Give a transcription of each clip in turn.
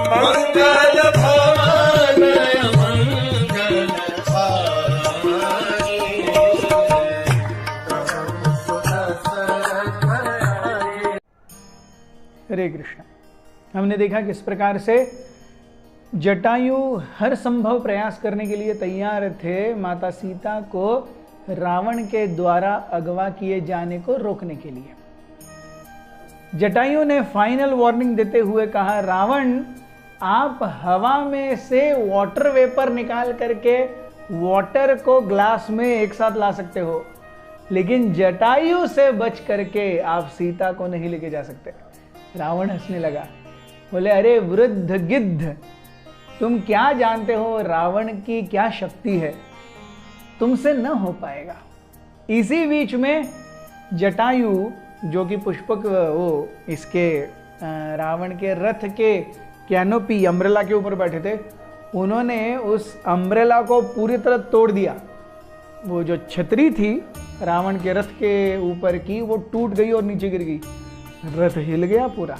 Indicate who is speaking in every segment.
Speaker 1: मंगल भवन मंगल हारी।
Speaker 2: हरे कृष्ण। हमने देखा किस प्रकार से जटायु हर संभव प्रयास करने के लिए तैयार थे माता सीता को रावण के द्वारा अगवा किए जाने को रोकने के लिए। जटायु ने फाइनल वार्निंग देते हुए कहा, रावण आप हवा में से वाटर वेपर निकाल करके वाटर को ग्लास में एक साथ ला सकते हो, लेकिन जटायु से बच करके आप सीता को नहीं लेके जा सकते। रावण हंसने लगा, बोले अरे वृद्ध गिद्ध, तुम क्या जानते हो रावण की क्या शक्ति है, तुमसे न हो पाएगा। इसी बीच में जटायु जो कि पुष्पक वो इसके रावण के रथ के कैनोपी अम्ब्रेला के ऊपर बैठे थे, उन्होंने उस अम्ब्रेला को पूरी तरह तोड़ दिया। वो जो छतरी थी रावण के रथ के ऊपर की, वो टूट गई और नीचे गिर गई, रथ हिल गया पूरा।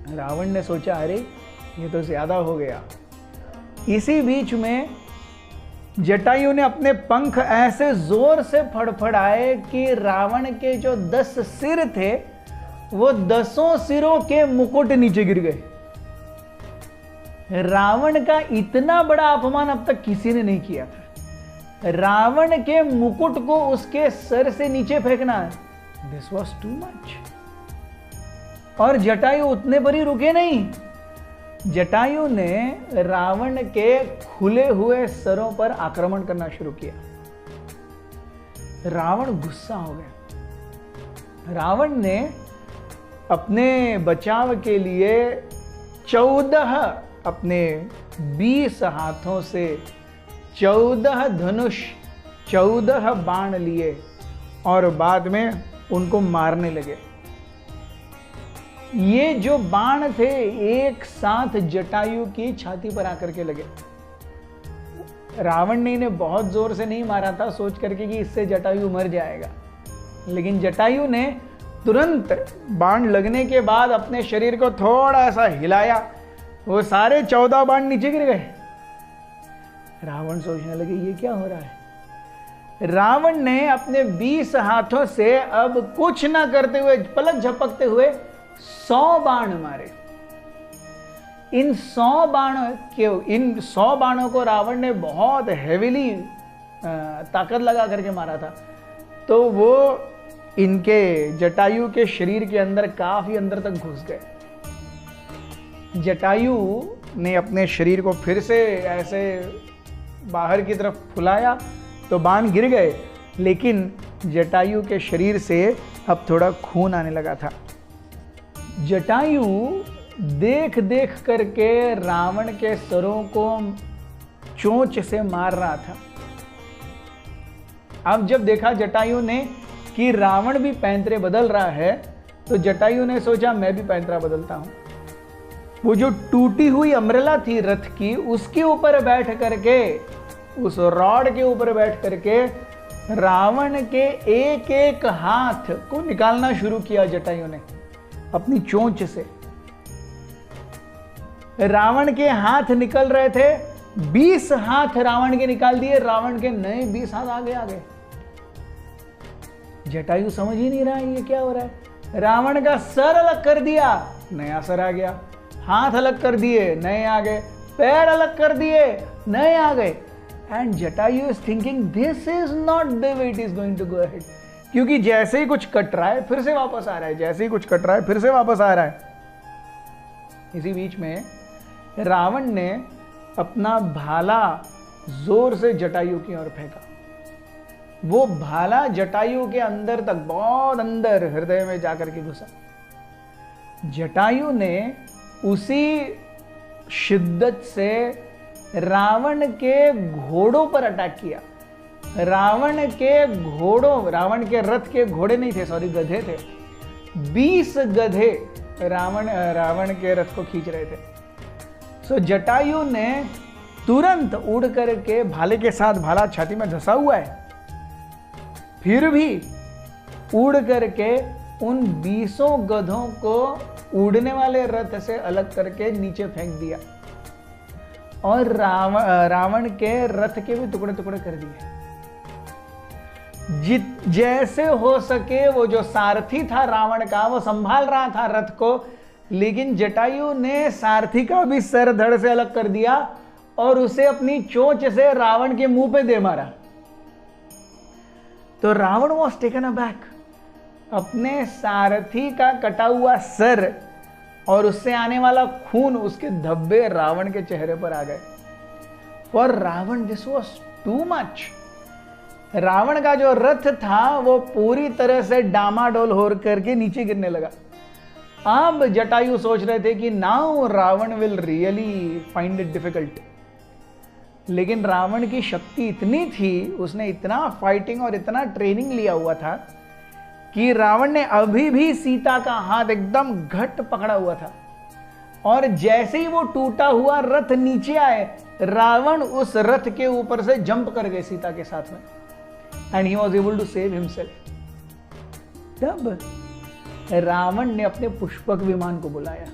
Speaker 2: रावण ने सोचा अरे ये तो ज्यादा हो गया। इसी बीच में जटायु ने अपने पंख ऐसे जोर से फड़फड़ाए कि रावण के जो 10 सिर थे वो 10 सिरों के मुकुट नीचे गिर गए। रावण का इतना बड़ा अपमान अब तक किसी ने नहीं किया था। रावण के मुकुट को उसके सर से नीचे फेंकना, दिस वॉज टू मच। और जटायु उतने पर ही रुके नहीं, जटायु ने रावण के खुले हुए सरों पर आक्रमण करना शुरू किया। रावण गुस्सा हो गया। रावण ने अपने बचाव के लिए 14 अपने 20 हाथों से 14 धनुष 14 बाण लिए और बाद में उनको मारने लगे। ये जो बाण थे एक साथ जटायु की छाती पर आकर के लगे। रावण ने इन्हें बहुत जोर से नहीं मारा था, सोच करके कि इससे जटायु मर जाएगा, लेकिन जटायु ने तुरंत बाण लगने के बाद अपने शरीर को थोड़ा सा हिलाया, वो सारे 14 बाण नीचे गिर गए। रावण सोचने लगे ये क्या हो रहा है। रावण ने अपने 20 हाथों से अब कुछ ना करते हुए, पलक झपकते हुए 100 बाण मारे। इन 100 बाणों को रावण ने बहुत हेवीली ताकत लगा करके मारा था, तो वो इनके जटायु के शरीर के अंदर काफी अंदर तक घुस गए। जटायु ने अपने शरीर को फिर से ऐसे बाहर की तरफ फुलाया तो बाण गिर गए, लेकिन जटायु के शरीर से अब थोड़ा खून आने लगा था। जटायु देख देख करके रावण के सरों को चोंच से मार रहा था। अब जब देखा जटायु ने कि रावण भी पैंतरे बदल रहा है, तो जटायु ने सोचा मैं भी पैंतरा बदलता हूं। वो जो टूटी हुई अम्ब्रेला थी रथ की, उसके ऊपर बैठ करके, उस रॉड के ऊपर बैठ करके रावण के एक एक हाथ को निकालना शुरू किया जटायु ने अपनी चोंच से। रावण के हाथ निकल रहे थे, 20 हाथ रावण के निकाल दिए, रावण के नए 20 हाथ आगे आ गए। जटायु समझ ही नहीं रहा ये क्या हो रहा है। रावण का सर अलग कर दिया, नया सर आ गया, हाथ अलग कर दिए, नए आ गए, पैर अलग कर दिए, नए आ गए। And Jatayu is thinking this is not the way it is going to go ahead, क्योंकि जैसे ही कुछ कट रहा है फिर से वापस आ रहा है, जैसे ही कुछ कट रहा है फिर से वापस आ रहा है। इसी बीच में रावण ने अपना भाला जोर से जटायु की ओर फेंका। वो भाला जटायु के अंदर तक, बहुत अंदर हृदय में जाकर के घुसा। जटायु ने उसी शिद्दत से रावण के घोड़ों पर अटैक किया। रावण के रथ के घोड़े नहीं थे, सॉरी गधे थे। 20 गधे रावण के रथ को खींच रहे थे। सो जटायु ने तुरंत उड़ करके भाले के साथ, भाला छाती में धंसा हुआ है, फिर भी उड़ करके उन 20 गधों को उड़ने वाले रथ से अलग करके नीचे फेंक दिया और रावण के रथ के भी टुकड़े टुकड़े कर दिए। जैसे हो सके वो जो सारथी था रावण का, वो संभाल रहा था रथ को, लेकिन जटायु ने सारथी का भी सर धड़ से अलग कर दिया और उसे अपनी चोंच से रावण के मुंह पे दे मारा। तो रावण वॉज टेकन अबैक। अपने सारथी का कटा हुआ सर और उससे आने वाला खून, उसके धब्बे रावण के चेहरे पर आ गए। For Ravan this was too much. Ravan का जो रथ था वो पूरी तरह से डामाडोल हो करके नीचे गिरने लगा। अब जटायु सोच रहे थे कि now Ravan will really find it difficult. लेकिन रावण की शक्ति इतनी थी, उसने इतना फाइटिंग और इतना ट्रेनिंग लिया हुआ था कि रावण ने अभी भी सीता का हाथ एकदम घट पकड़ा हुआ था। और जैसे ही वो टूटा हुआ रथ नीचे आए, रावण उस रथ के ऊपर से जंप कर गए सीता के साथ में, and he was able to save himself. तब रावण ने अपने पुष्पक विमान को बुलाया,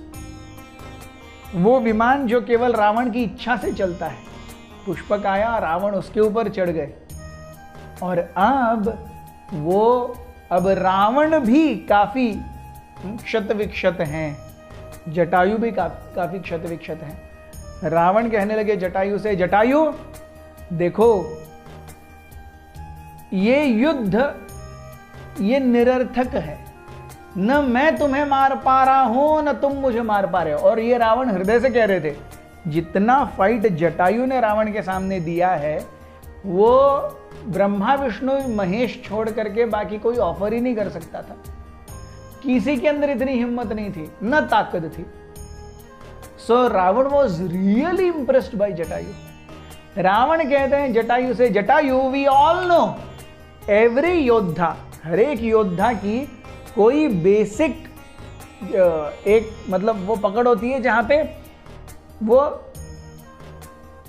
Speaker 2: वो विमान जो केवल रावण की इच्छा से चलता है। पुष्पक आया, रावण उसके ऊपर चढ़ गए और अब रावण भी काफी क्षत विक्षत हैं, जटायु भी काफी क्षत विक्षत हैं। रावण कहने लगे जटायु से, जटायु देखो ये युद्ध ये निरर्थक है, न मैं तुम्हें मार पा रहा हूं न तुम मुझे मार पा रहे हो। और ये रावण हृदय से कह रहे थे, जितना फाइट जटायु ने रावण के सामने दिया है वो ब्रह्मा विष्णु महेश छोड़ करके बाकी कोई ऑफर ही नहीं कर सकता था। किसी के अंदर इतनी हिम्मत नहीं थी, न ताकत थी। So Ravana was really impressed by Jatayu. Ravana कहते हैं जटायु से, Jatayu we all know every योद्धा, हर एक योद्धा की कोई बेसिक एक मतलब वो पकड़ होती है जहां पे वो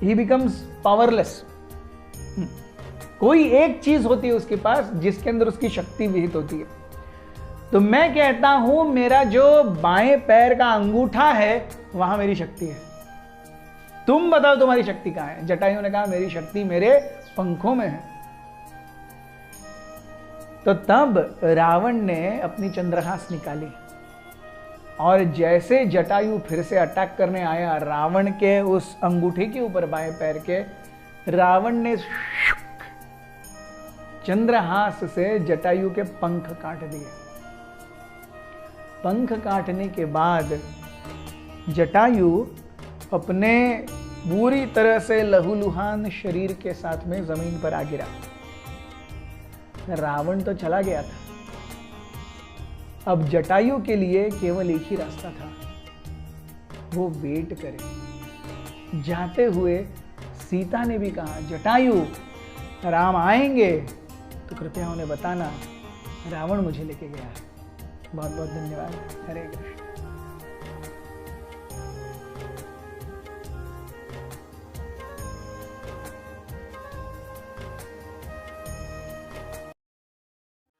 Speaker 2: ही बिकम्स पावरलेस। कोई एक चीज होती है उसके पास जिसके अंदर उसकी शक्ति विहित होती है। तो मैं कहता हूं मेरा जो बाएं पैर का अंगूठा है वहां मेरी शक्ति है, तुम बताओ तुम्हारी शक्ति कहां है। जटायु ने कहा मेरी शक्ति मेरे पंखों में है। तो तब रावण ने अपनी चंद्रहास निकाली और जैसे जटायु फिर से अटैक करने आया रावण के उस अंगूठे के ऊपर बाएं पैर के, रावण ने चंद्रहास से जटायु के पंख काट दिए। पंख काटने के बाद जटायु अपने पूरी तरह से लहूलुहान शरीर के साथ में जमीन पर आ गिरा। रावण तो चला गया था। अब जटायु के लिए केवल एक ही रास्ता था, वो वेट करे। जाते हुए सीता ने भी कहा, जटायु राम आएंगे तो कृपया उन्हें बताना, रावण मुझे लेके गया है। बहुत बहुत धन्यवाद। हरे कृष्ण।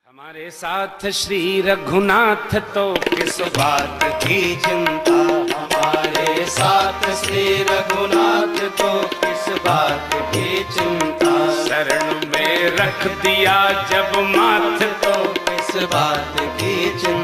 Speaker 1: हमारे साथ श्री रघुनाथ तो किस बात की चिंता, हमारे साथ श्री रघुनाथ तो किस बात की चिंता, शरण में रख दिया जब माथ तो किस बात की चिंता।